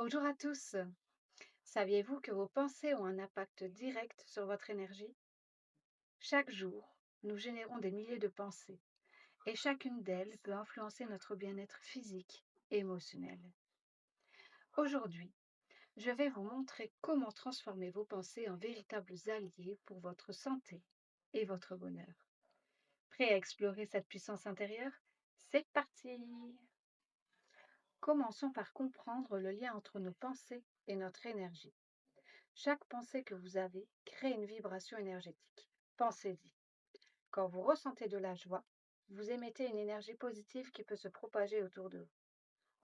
Bonjour à tous. Saviez-vous que vos pensées ont un impact direct sur votre énergie? Chaque jour, nous générons des milliers de pensées et chacune d'elles peut influencer notre bien-être physique et émotionnel. Aujourd'hui, je vais vous montrer comment transformer vos pensées en véritables alliés pour votre santé et votre bonheur. Prêt à explorer cette puissance intérieure? C'est parti! Commençons par comprendre le lien entre nos pensées et notre énergie. Chaque pensée que vous avez crée une vibration énergétique. Pensez-y. Quand vous ressentez de la joie, vous émettez une énergie positive qui peut se propager autour de vous.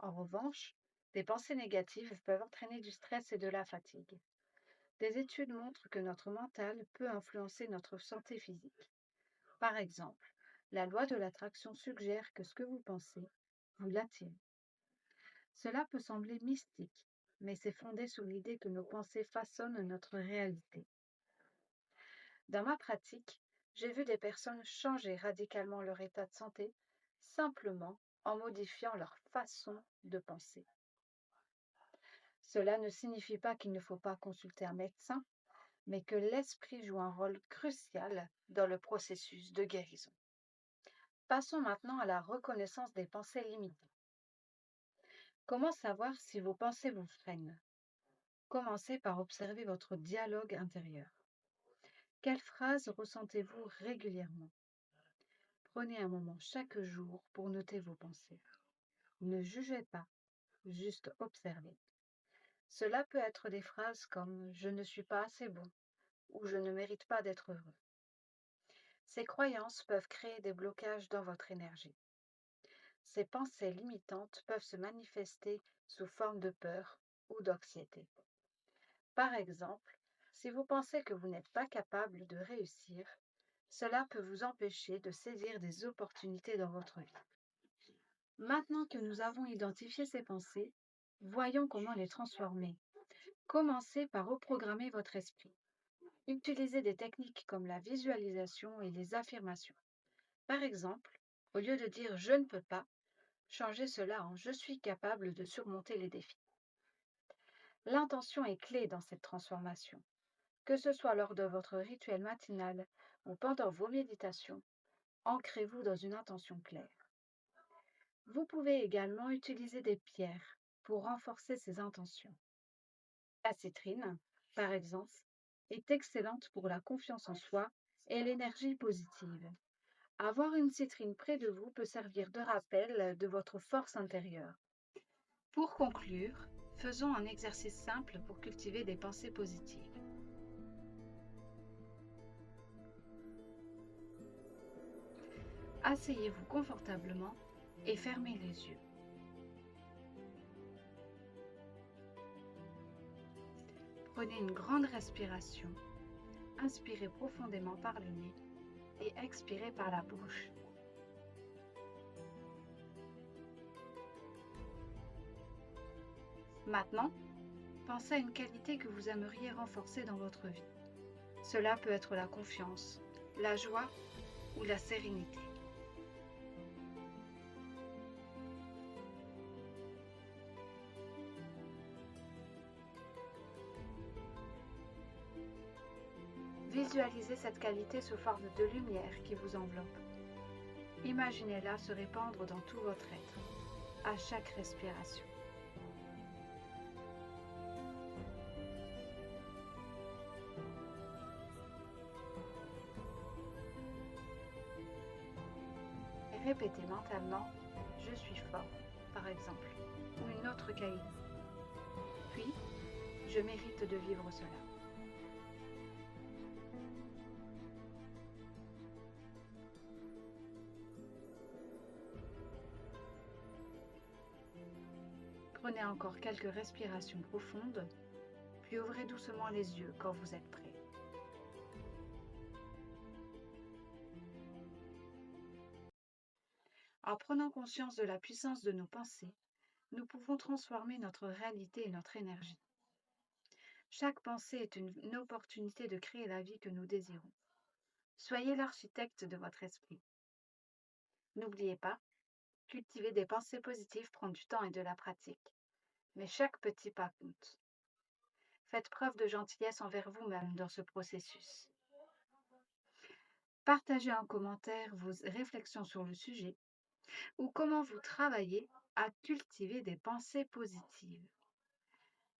En revanche, des pensées négatives peuvent entraîner du stress et de la fatigue. Des études montrent que notre mental peut influencer notre santé physique. Par exemple, la loi de l'attraction suggère que ce que vous pensez, vous l'attirez. Cela peut sembler mystique, mais c'est fondé sur l'idée que nos pensées façonnent notre réalité. Dans ma pratique, j'ai vu des personnes changer radicalement leur état de santé simplement en modifiant leur façon de penser. Cela ne signifie pas qu'il ne faut pas consulter un médecin, mais que l'esprit joue un rôle crucial dans le processus de guérison. Passons maintenant à la reconnaissance des pensées limitées. Comment savoir si vos pensées vous freinent? Commencez par observer votre dialogue intérieur. Quelles phrases ressentez-vous régulièrement? Prenez un moment chaque jour pour noter vos pensées. Ne jugez pas, juste observez. Cela peut être des phrases comme «je ne suis pas assez bon» ou «je ne mérite pas d'être heureux». Ces croyances peuvent créer des blocages dans votre énergie. Ces pensées limitantes peuvent se manifester sous forme de peur ou d'anxiété. Par exemple, si vous pensez que vous n'êtes pas capable de réussir, cela peut vous empêcher de saisir des opportunités dans votre vie. Maintenant que nous avons identifié ces pensées, voyons comment les transformer. Commencez par reprogrammer votre esprit. Utilisez des techniques comme la visualisation et les affirmations. Par exemple, au lieu de dire «je ne peux pas», changez cela en «je suis capable de surmonter les défis». L'intention est clé dans cette transformation. Que ce soit lors de votre rituel matinal ou pendant vos méditations, ancrez-vous dans une intention claire. Vous pouvez également utiliser des pierres pour renforcer ces intentions. La citrine, par exemple, est excellente pour la confiance en soi et l'énergie positive. Avoir une citrine près de vous peut servir de rappel de votre force intérieure. Pour conclure, faisons un exercice simple pour cultiver des pensées positives. Asseyez-vous confortablement et fermez les yeux. Prenez une grande respiration. Inspirez profondément par le nez et expirez par la bouche. Maintenant, pensez à une qualité que vous aimeriez renforcer dans votre vie. Cela peut être la confiance, la joie ou la sérénité. Visualisez cette qualité sous forme de lumière qui vous enveloppe. Imaginez-la se répandre dans tout votre être, à chaque respiration. Et répétez mentalement «je suis fort», par exemple, ou une autre qualité. Puis, «je mérite de vivre cela». Prenez encore quelques respirations profondes, puis ouvrez doucement les yeux quand vous êtes prêt. En prenant conscience de la puissance de nos pensées, nous pouvons transformer notre réalité et notre énergie. Chaque pensée est une opportunité de créer la vie que nous désirons. Soyez l'architecte de votre esprit. N'oubliez pas, cultiver des pensées positives prend du temps et de la pratique. mais chaque petit pas compte. Faites preuve de gentillesse envers vous-même dans ce processus. Partagez en commentaire vos réflexions sur le sujet ou comment vous travaillez à cultiver des pensées positives.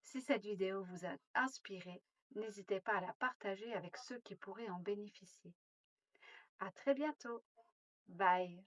Si cette vidéo vous a inspiré, n'hésitez pas à la partager avec ceux qui pourraient en bénéficier. À très bientôt. Bye.